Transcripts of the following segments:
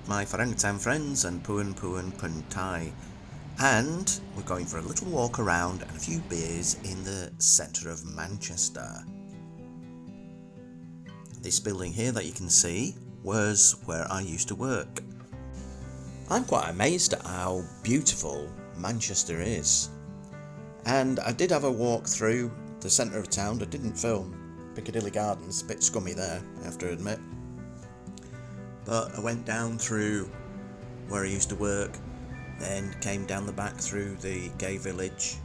My friends and Puan Puntai, and we're going for a little walk around and a few beers in the centre of Manchester. This building here that you can see was where I used to work. I'm quite amazed at how beautiful Manchester is, and I did have a walk through the centre of town. I didn't film Piccadilly Gardens, a bit scummy there, I have to admit. But I went down through where I used to work, then came down the back through the gay village.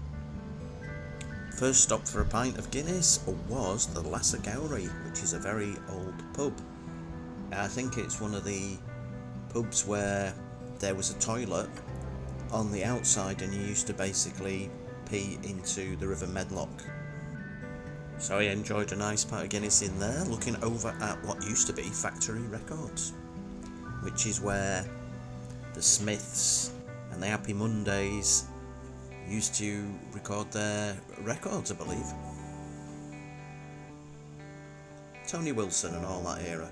First stop for a pint of Guinness was the Lassa Gallowry, which is a very old pub. I think it's one of the pubs where there was a toilet on the outside and you used to basically pee into the River Medlock. So I enjoyed a nice pint of Guinness in there, looking over at what used to be Factory Records, which is where the Smiths and the Happy Mondays used to record their records, I believe. Tony Wilson and all that era.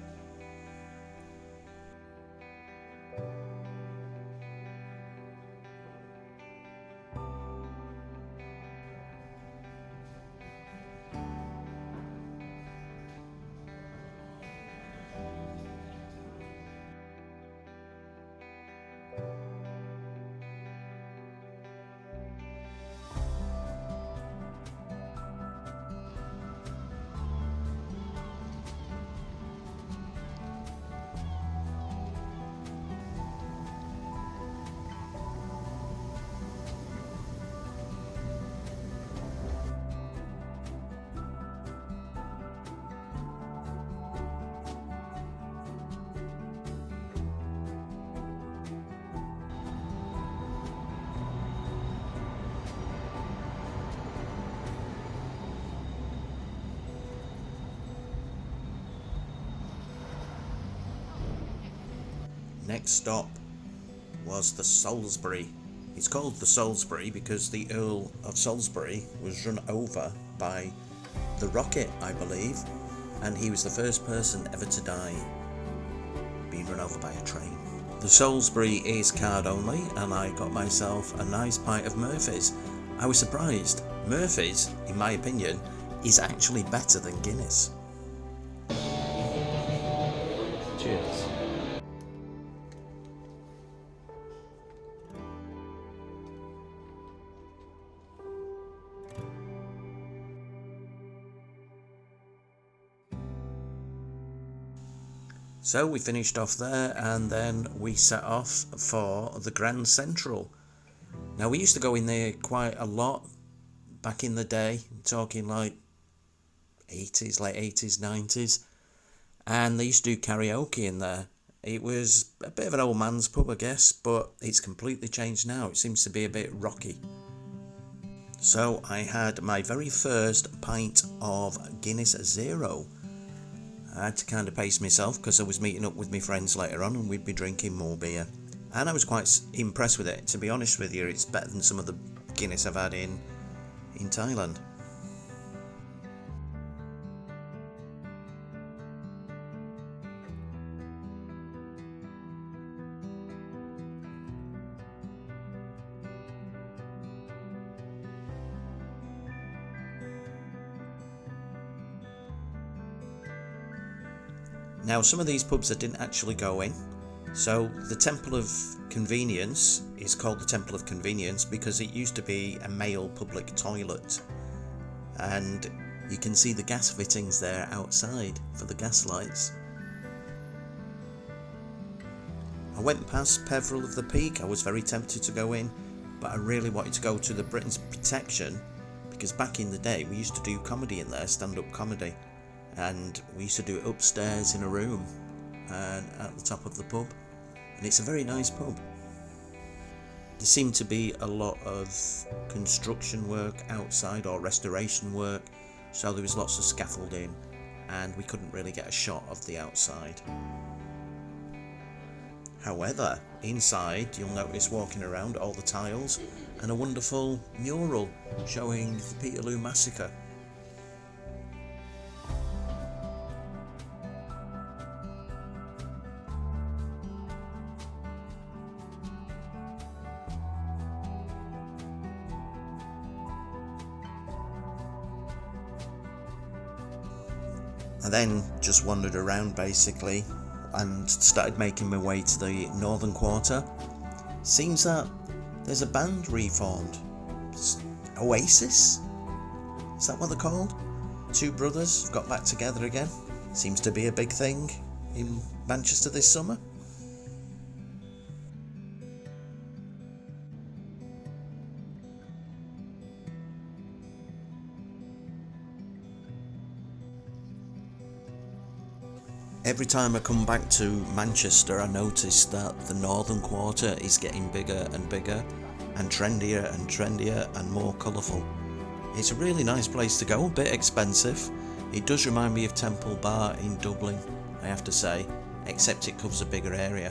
Next stop was the Salsbury. It's called the Salsbury because the Earl of Salisbury was run over by the rocket, I believe, and he was the first person ever to die being run over by a train. The Salsbury is card only, and I got myself a nice pint of Murphy's. I was surprised. Murphy's, in my opinion, is actually better than Guinness. Cheers. So we finished off there and then we set off for the Grand Central. Now we used to go in there quite a lot back in the day, talking like 80s, late 80s, 90s, and they used to do karaoke in there. It was a bit of an old man's pub, I guess, but it's completely changed now. It seems to be a bit rocky. So I had my very first pint of Guinness Zero. I had to kind of pace myself because I was meeting up with my friends later on and we'd be drinking more beer. And I was quite impressed with it. To be honest with you, it's better than some of the Guinness I've had in Thailand. Now, some of these pubs I didn't actually go in. So the Temple of Convenience is called the Temple of Convenience because it used to be a male public toilet. And you can see the gas fittings there outside for the gas lights. I went past Peveril of the Peak. I was very tempted to go in, but I really wanted to go to the Britain's Protection because back in the day we used to do comedy in there, stand-up comedy. And we used to do it upstairs in a room and at the top of the pub, and it's a very nice pub. There seemed to be a lot of construction work outside, or restoration work, so there was lots of scaffolding and we couldn't really get a shot of the outside. However, inside you'll notice walking around all the tiles and a wonderful mural showing the Peterloo Massacre. I then just wandered around basically and started making my way to the northern quarter. Seems that there's a band reformed. Oasis? Is that what they're called? Two brothers got back together again. Seems to be a big thing in Manchester this summer. Every time I come back to Manchester, I notice that the northern quarter is getting bigger and bigger, and trendier and more colourful. It's a really nice place to go, a bit expensive. It does remind me of Temple Bar in Dublin, I have to say, except it covers a bigger area.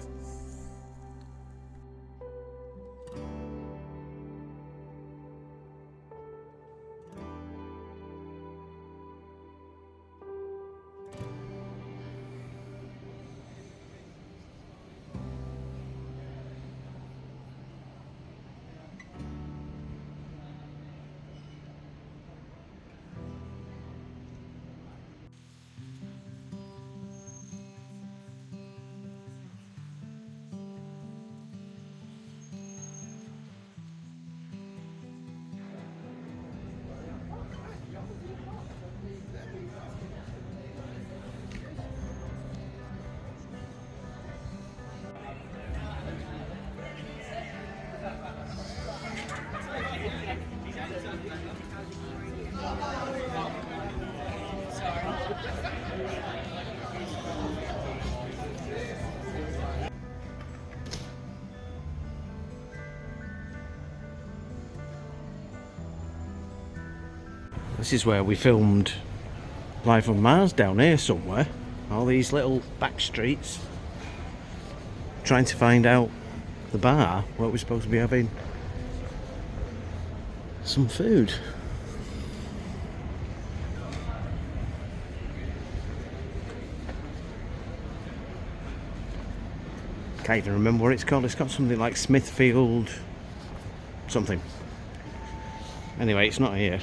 This is where we filmed Life on Mars, down here somewhere. All these little back streets. Trying to find out the bar where we're supposed to be having some food. Can't even remember what it's called. It's got something like Smithfield something. Anyway, it's not here.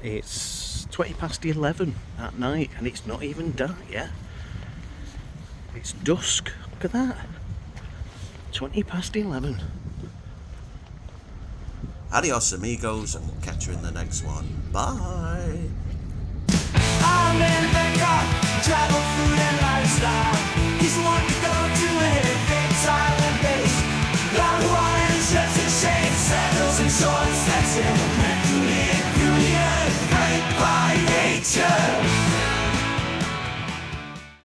It's 11:20 at night and it's not even dark yet. It's dusk. Look at that. 11:20. Adios amigos, and we'll catch you in the next one. Bye. I'm in Bangkok, travel, food and lifestyle.